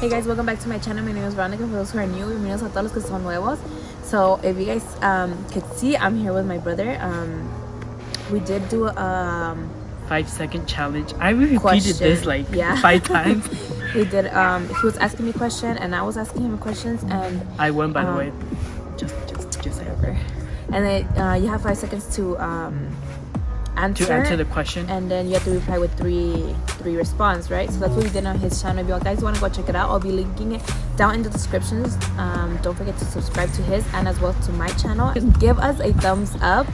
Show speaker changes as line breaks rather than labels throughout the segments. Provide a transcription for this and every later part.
Hey guys, welcome back to my channel. My name is Veronica. For those who are new, bienvenidos a todos los que son nuevos. So if you guys could see, I'm here with my brother. We did do a
5-second challenge. I repeated this like 5 times.
We did. He was asking me a question, and I was asking him questions, and
I won, by the way. Just say it.
And then you have 5 seconds to answer
the question,
and then you have to reply with three response, right? So that's what we did on his channel. If you guys want to go check it out, I'll be linking it down in the descriptions. Don't forget to subscribe to his and as well to my channel. Give us a thumbs up.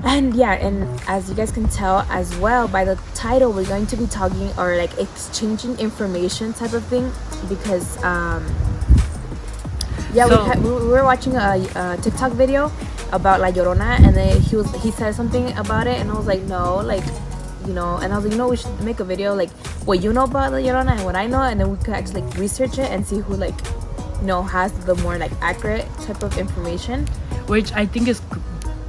And yeah, and as you guys can tell as well by the title, we're going to be talking or like exchanging information type of thing, because we were watching a TikTok video about La Llorona, and then he said something about it, and I was like, no, like, you know, and I was like, no, we should make a video like what you know about La Llorona and what I know, and then we could actually like research it and see who like, you know, has the more like accurate type of information,
which I think is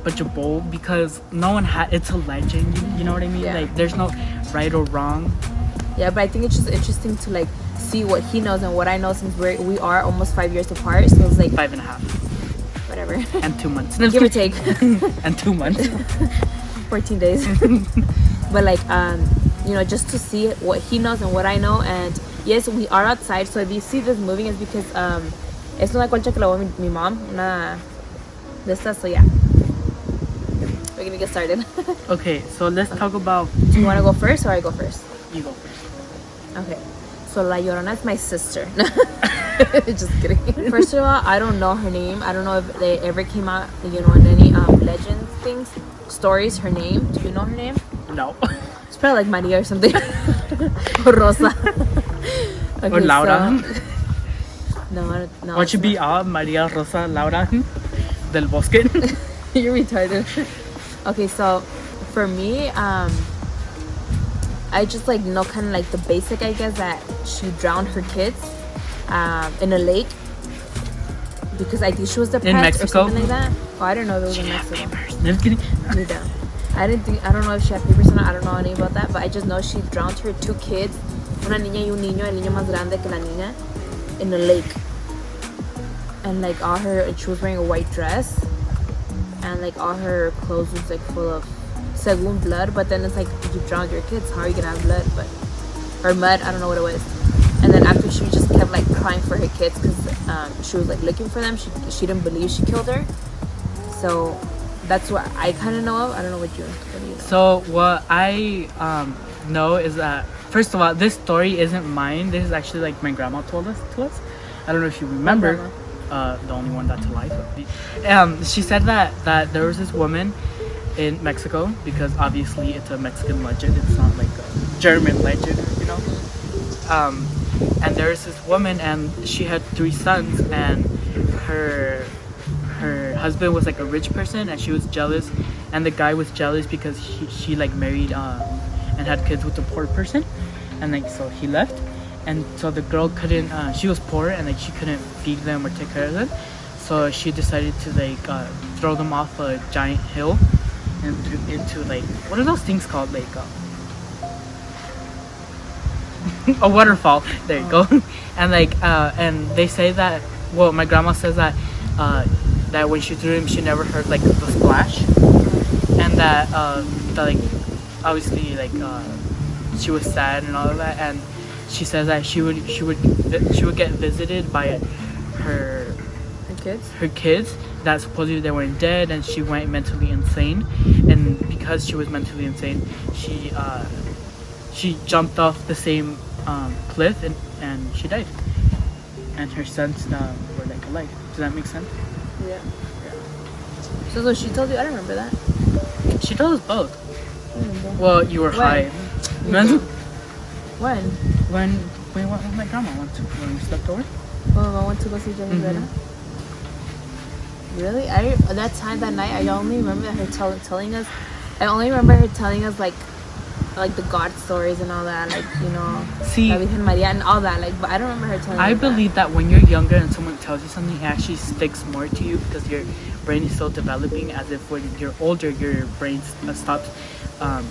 bunch of bull, because no one it's a legend, you know what I mean? Like there's no right or wrong.
Yeah, but I think it's just interesting to like see what he knows and what I know, since we are almost 5 years apart, so it's like
5.5,
whatever,
and 2 months,
give or take.
And 2 months. 14
days. But like you know, just to see what he knows and what I know. And yes, we are outside, so if you see this moving, it's because es una colcha que lavó mi mom, una de estas. So yeah, we're gonna get started.
Okay, so let's talk about.
Do you want to go first or I go first?
You go first.
Okay, so La Llorona is my sister. Just kidding. First of all, I don't know her name. I don't know if they ever came out, you know, in any legends things, stories, her name. Do you know her name?
No.
It's probably like Maria or something. Or Rosa. Okay,
or Laura.
So, no.
What should be Maria Rosa Laura del Bosque?
You're retarded. Okay, so for me, I just like know kind of like the basic, I guess, that she drowned her kids in a lake, because I think she was depressed
in Mexico
or something like that. Oh, I don't know if it was in Mexico.
Papers. No, I'm kidding.
I don't know if she had papers or not. I don't know anything about that, but I just know she drowned her 2 kids, una niña y un niño, el niño más grande que la niña, in a lake. And like she was wearing a white dress, and like all her clothes was like full of según blood. But then it's like, you drowned your kids, how are you gonna have blood? Or mud, I don't know what it was. And then after, she just kept like crying for her kids, because she was like looking for them. She didn't believe she killed her. So that's what I kind of know of. I don't know what do you know?
So what I know is that, first of all, this story isn't mine. This is actually like my grandma told us to us. I don't know if you remember. The only one that's alive. She said that there was this woman in Mexico, because obviously it's a Mexican legend. It's not like a German legend, you know. And there was this woman, and she had 3 sons, and her husband was like a rich person, and she was jealous, and the guy was jealous because she like married and had kids with a poor person, and like so he left, and so the girl couldn't she was poor, and like she couldn't feed them or take care of them, so she decided to like throw them off a giant hill and into like, what are those things called, like a waterfall. There you go. And like and they say that, well, my grandma says that that when she threw him, she never heard like the splash, and that like obviously like she was sad and all of that, and she says that she would get visited by her kids that supposedly they weren't dead, and she went mentally insane, and because she was mentally insane, she jumped off the same cliff, and she died, and her sons were like alive. Does that make sense?
Yeah. So she told you? I don't remember that.
She told us both. Well, you were high.
When?
When we went with my grandma when we slept over.
Oh, I went to go see Jenny Vera. Really? That night, I only remember her telling us. I only remember her telling us like the God stories and all that, like, you know,
see,
La Virgen Maria and all that, like, but I don't remember her telling us.
I believe that when you're younger and someone tells you something, it actually sticks more to you, because your brain is still developing, as if when you're older, your brain stops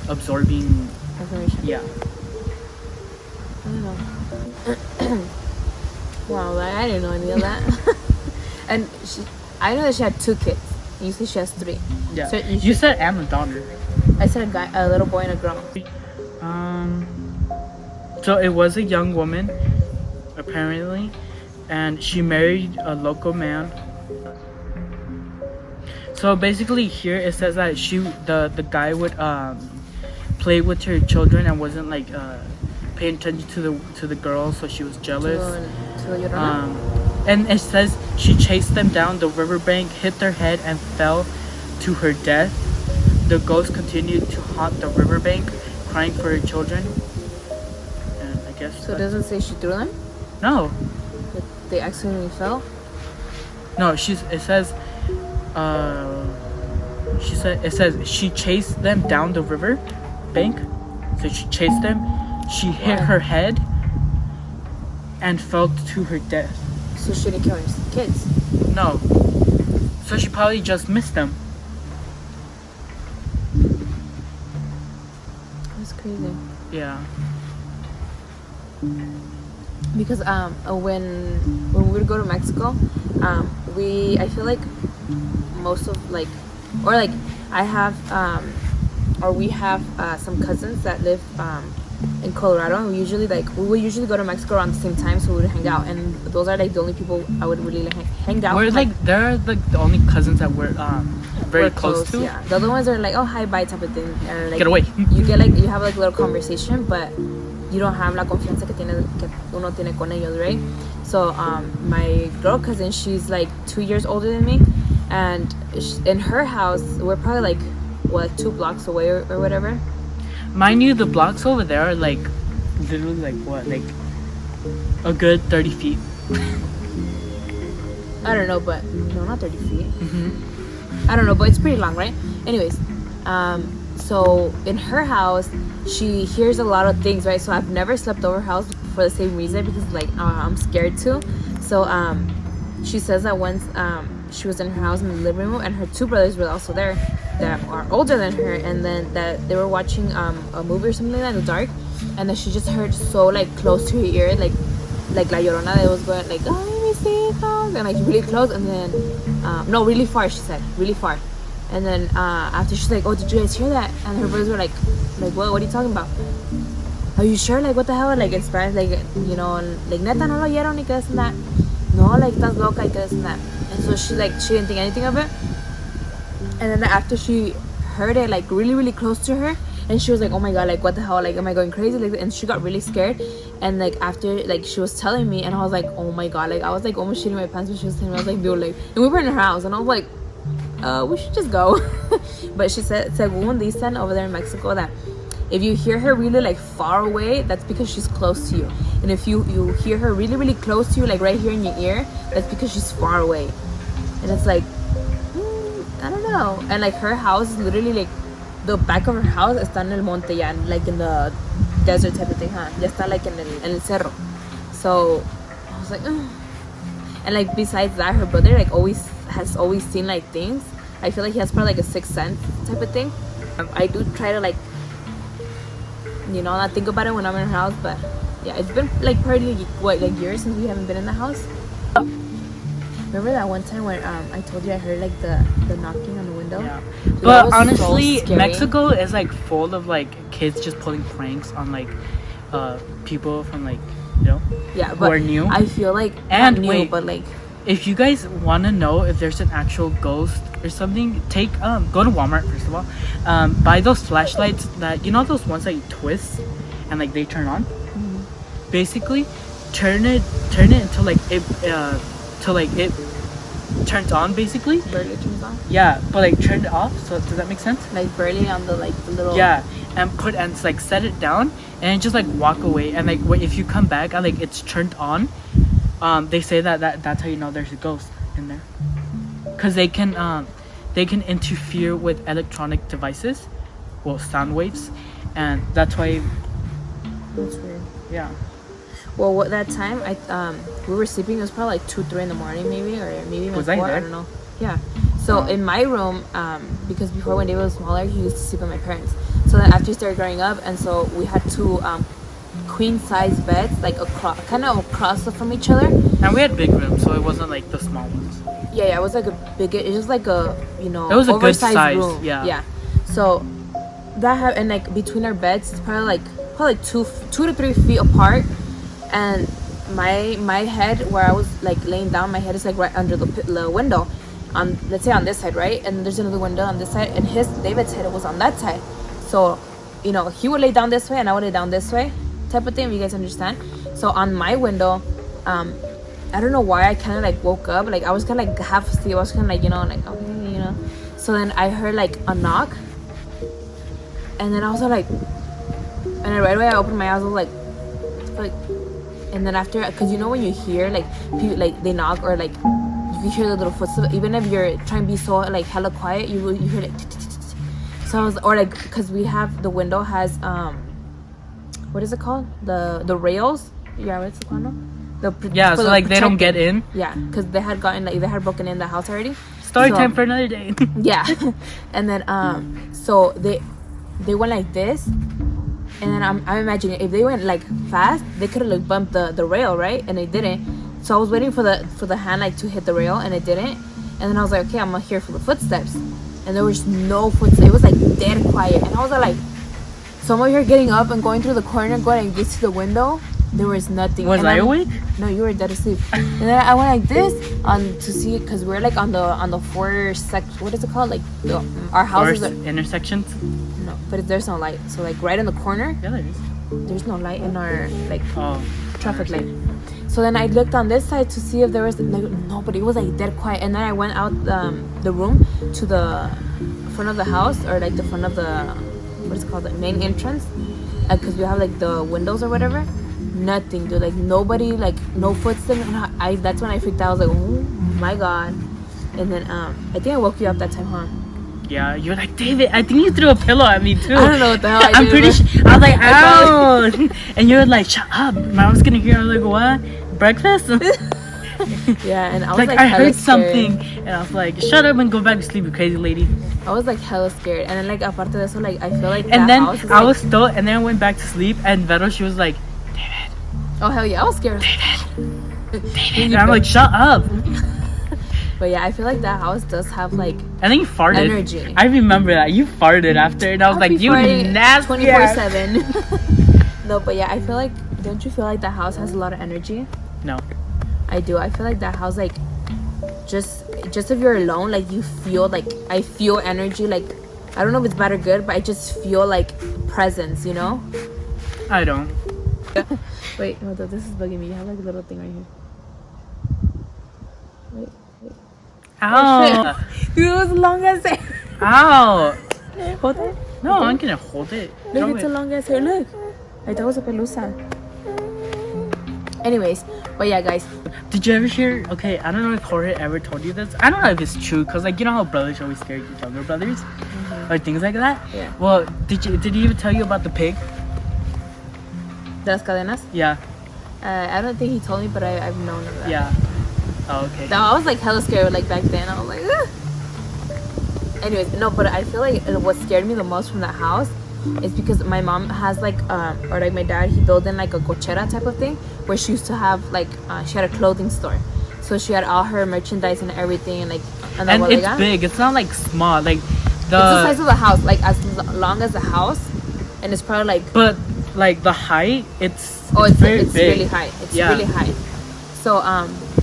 absorbing
information.
Yeah.
I don't know. Wow, I didn't know any of that. And I know that she had 2 kids. You say she has 3.
Yeah.
So
You said and a daughter.
I said a little boy and a girl.
So it was a young woman, apparently, and she married a local man. So basically, here it says that the guy would play with her children and wasn't like paying attention to the girl, so she was jealous.
To the Llorona?
And it says she chased them down the riverbank, hit their head, and fell to her death. The ghost continued to haunt the riverbank, crying for her children. And I guess.
So it doesn't say she threw them?
No.
Like they accidentally fell?
No, it says it says she chased them down the river bank. So she chased them, she hit her head and fell to her death.
So she didn't kill her kids?
No. So she probably just missed them.
That's crazy.
Yeah.
Because when we would go to Mexico, I feel like most of like, or like I have or we have some cousins that live in Colorado, and we would usually go to Mexico around the same time, so we would hang out, and those are like the only people I would really like hang out
We're
with.
like they're like the only cousins that we're very close to.
Yeah, the other ones are like, oh, hi, bye type of thing, and like
Get away.
you have like a little conversation, but you don't have la confianza que uno tiene con ellos, right? So my girl cousin, she's like 2 years older than me, and in her house we're probably like 2 blocks away or whatever.
Mind you, the blocks over there are like literally like what, like a good 30 feet.
I don't know, but no, not 30 feet.
Mm-hmm.
I don't know, but it's pretty long, right? Anyways, so in her house, she hears a lot of things, right? So I've never slept over her house for the same reason, because like I'm scared too. So she says that once she was in her house in the living room, and her 2 brothers were also there that are older than her, and then that they were watching a movie or something like that in the dark, and then she just heard so like close to her ear, like La Llorona, that was going like, oh, me see, and like really close, and then no, really far, she said, really far. And then after, she's like, oh, did you guys hear that? And her brothers were like what are you talking about? Are you sure? Like, what the hell? Like in Spanish, like, you know, like, neta, no lo oyeron, y que this and that. No, like, estás loca, y que this and that. And so she didn't think anything of it. And then after she heard it like really, really close to her, and she was like, oh my god, like, what the hell, like, am I going crazy? Like, and she got really scared. And like after, like, she was telling me, and I was like, oh my god, like, I was like almost shitting my pants when she was telling me. I was like, dude, like, and we were in her house, and I was like, we should just go. But she said, según dicen over there in Mexico, that if you hear her really like far away, that's because she's close to you. And if you hear her really, really close to you, like right here in your ear, that's because she's far away. And it's like, I don't know. And like her house is literally like, the back of her house está en el monte, ya, like in the desert type of thing, huh? Ya está like en el cerro. So I was like, ugh. And like besides that, her brother like has always seen like things. I feel like he has probably like a 6th sense type of thing. I do try to like, you know, not think about it when I'm in her house, but yeah, it's been like probably like years since we haven't been in the house. Remember that one time when I told you I heard like the knocking on the window?
Yeah.
Dude,
but honestly,
so
Mexico is like full of like kids just pulling pranks on like people from like, you know,
yeah,
who are new.
I feel like
And
not new,
wait,
but like,
if you guys want to know if there's an actual ghost or something, go to Walmart first of all, buy those flashlights that, you know, those ones that you twist and like they turn on.
mm-hmm.
Basically, turn it until like it turns on, basically.
Barely turns on.
Yeah, but like turn it off. So does that make sense?
Like barely on the like the little.
Yeah, and like set it down and just like walk away, and like if you come back and like it's turned on, they say that's how you know there's a ghost in there, because they can interfere with electronic devices, well, sound waves, and that's why.
That's weird.
Yeah.
Well, that time we were sleeping. It was probably like 2-3 in the morning, maybe, or maybe even 4. I don't know. Yeah. So in my room, because before when David was smaller, he used to sleep with my parents. So then after he started growing up, and so we had to queen size beds, like kind of across from each other.
And we had big rooms, so it wasn't like the small ones.
Yeah, it was like a big. It was like a
It was a good
oversized
size,
room.
yeah.
So that and like between our beds, it's probably like 2 to 3 feet apart, and my head where I was like laying down, my head is like right under the window, on let's say on this side, right, and then there's another window on this side, and David's head was on that side, so he would lay down this way and I would lay down this way, type of thing. You guys understand? So on my window, I don't know why I kind of like woke up, like I was kind of like half asleep. I was kind of like like okay, so then I heard like a knock, and then I was like, and then right away I opened my eyes. I was like, and then after, because when you hear like people like they knock, or like you hear the little footsteps, even if you're trying to be so like hella quiet, you hear like so I was, or like, because we have the window has what is it called, the rails, what's it called now?
So like they don't get in.
Yeah, because they had broken in the house already.
Story time for another day.
Yeah. And then so they went like this, and then I'm imagining if they went like fast, they could have like bumped the rail, right? And they didn't. So I was waiting for the hand like to hit the rail, and it didn't. And then I was like, okay, I'm gonna hear for the footsteps, and there was no footsteps. It was like dead quiet, and I was like, so I'm over here getting up and going through the corner, going and get to the window. There was nothing.
Was I awake?
No, you were dead asleep. And then I went like this to see, because we're like on the four what is it called? Like our houses
intersections.
No, but there's no light. So like right in the corner.
Yeah, there is.
There's no light in our traffic light. So then I looked on this side to see if there was like nobody. It was like dead quiet. And then I went out the room to the front of the house, or like the front of the what is it called, the main entrance, because we have like the windows or whatever. Nothing, dude. Like nobody, like no footsteps. And that's when I freaked out. I was like, oh my god. And then I think I woke you up that time, huh?
Yeah, you were like, David, I think you threw a pillow at me too.
I don't know what the hell I did.
I'm pretty sure. I was like, ow. And you were like, shut up. My mom's gonna hear. I was like, what? Breakfast?
Yeah, and I was
like
like
I heard
scared.
something, and I was like, shut up and go back to sleep, you crazy lady.
I was like hella scared. And then like aparte de eso, like I feel like
and
that
then
house is,
I
like,
was still, and then I went back to sleep, and Vero, she was like, David.
Oh hell yeah, I was scared.
David. And I'm like, shut up.
But yeah, I feel like that house does have like
and then you farted.
Energy.
I remember that. You farted after, and I was like, you nasty
24/7. No, but yeah, I feel like, don't you feel like that house has a lot of energy?
No.
I do. I feel like that house, like, just if you're alone, like you feel like, I feel energy, like, I don't know if it's bad or good, but I just feel like presence,
I don't.
Wait, hold on, this is bugging me. You have like a little thing right here. Wait.
Ow.
Oh, dude, it was long as hair.
Ow.
Hold it.
No, I'm gonna hold it.
Look, it's a long ass hair. Look. I thought it was a pelusa. Anyways, but yeah, guys.
Did you ever hear? Okay, I don't know if Jorge ever told you this. I don't know if it's true, cause like how brothers always scare younger brothers, or things like that.
Yeah.
Well, did he even tell you about the pig?
De las cadenas?
Yeah.
I don't think he told me, but I've known of that.
Yeah. Oh, okay.
No, I was like hella scared like back then. I was like, ugh. Anyways, no, but I feel like what scared me the most from that house is because my mom has like or like my dad, he built in like a cochera type of thing where she used to have like she had a clothing store, so she had all her merchandise and everything, and like
and it's big. It's not like small. Like
it's the size of the house, like as long as the house, and it's probably like.
But like the height, it's
very big. Really high. It's really high. So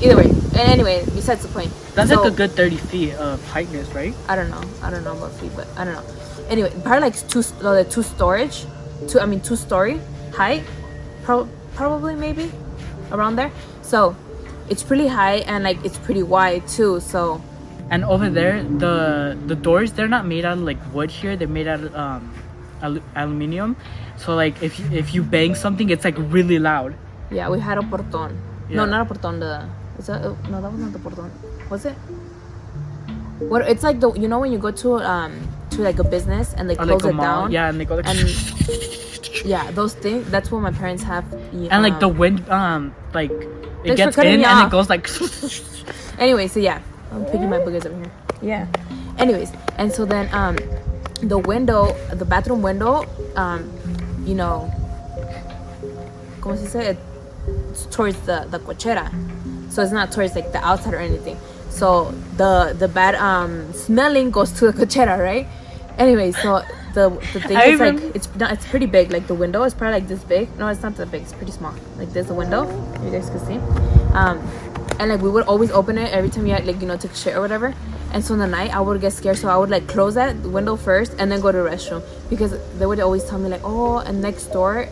either way, and anyway, besides the point.
That's like a good 30 feet of heightness, right?
I don't know about feet, but I don't know. Anyway, probably like two story height, probably maybe around there. So it's pretty high, and like it's pretty wide too. So.
And over there, the doors, they're not made out of like wood here. They're made out of aluminium. So like if you bang something, it's like really loud.
Yeah, we had a portón.
Yeah.
No, not a portón. No, that was not the portón. Was it? What? It's like when you go to like a business and they close it down.
Yeah, and they go like.
And yeah, those things. That's what my parents have.
And like the wind, like it gets in and it goes like.
Anyway, so yeah, I'm picking my boogers over here. Yeah. Anyways, and so then the bathroom window, como se dice, it's towards the cochera, so it's not towards like the outside or anything. So the bad smelling goes to the cochera, right? Anyway, so the thing is like it's pretty big. Like the window is probably like this big. No, it's not that big. It's pretty small. Like there's a window. You guys can see. And like we would always open it every time we had like took shit or whatever. And so in the night I would get scared, so I would like close that window first and then go to the restroom, because they would always tell me like, oh, and next door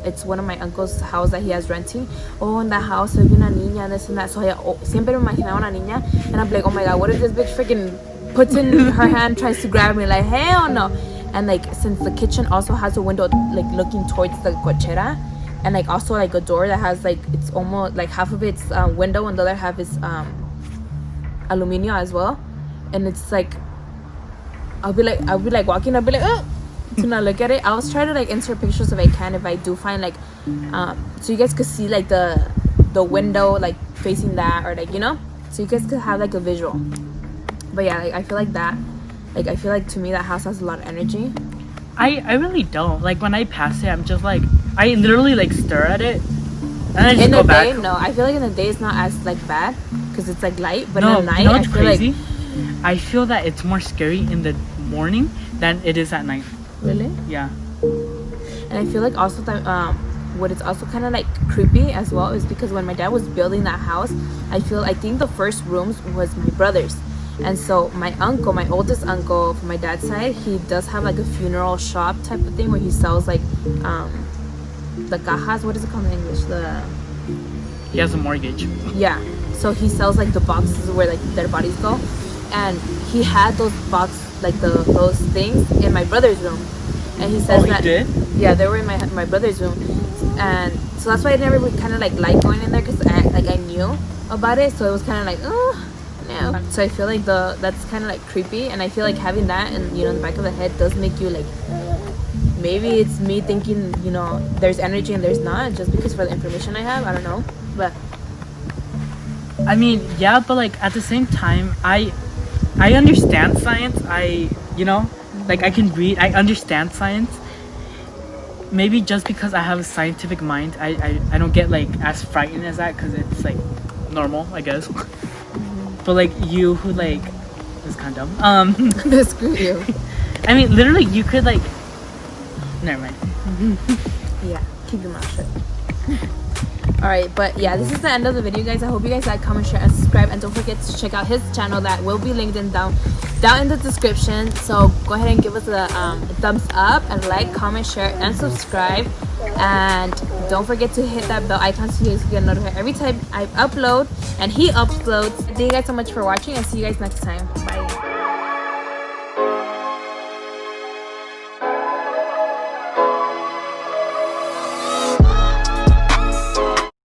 it's one of my uncle's house that he has renting. Oh, in that house hay una niña and this and that. So siempre me imaginaba una niña, and I'm like, oh my god, what if this bitch freaking puts in her hand, tries to grab me? Like, hell no. And like since the kitchen also has a window like looking towards the cochera, and like also like a door that has like, it's almost like half of it's window and the other half is aluminum as well. And it's like I'll be like walking, I'll be like, oh, to not look at it. I'll try to like insert pictures if I can, if I do find like so you guys could see like the window like facing that, or like so you guys could have like a visual. But yeah, like I feel like that, like I feel like to me that house has a lot of energy.
I really don't. Like when I pass it, I'm just like, I literally like stare at it and I just
in
go
the
back.
day, no, I feel like in the day it's not as like bad because it's like light, but
No,
in the night
you know what's
I feel
crazy?
like,
I feel that it's more scary in the morning than it is at night.
really?
Yeah.
And I feel like also that what is also kind of like creepy as well is because when my dad was building that house, I think the first rooms was my brother's. And so my uncle, my oldest uncle from my dad's side, he does have like a funeral shop type of thing where he sells like the cajas, what is it called in English?
He has a mortgage.
Yeah. So he sells like the boxes where like their bodies go. And he had those those things in my brother's room. And he says
he did?
Yeah, they were in my brother's room. And so that's why I never kind of like going in there, because I knew about it. So it was kind of like, oh, no. So I feel like that's kind of like creepy. And I feel like having that and in the back of the head does make you like, maybe it's me thinking there's energy and there's not, just because for the information I have. I don't know. But
I mean, yeah, but like at the same time, I understand science. Like I can read, I understand science. Maybe just because I have a scientific mind, I don't get like as frightened as that, because it's like normal, I guess. But like you who like, it's kind of dumb.
screw you.
I mean, literally, you could like, never mind.
Yeah, keep your mouth shut. Alright, but yeah, this is the end of the video, guys. I hope you guys like, comment, share, and subscribe, and don't forget to check out his channel that will be linked down in the description. So go ahead and give us a thumbs up and like, comment, share, and subscribe, and don't forget to hit that bell icon so you guys get notified every time I upload and he uploads. Thank you guys so much for watching, and see you guys next time. Bye.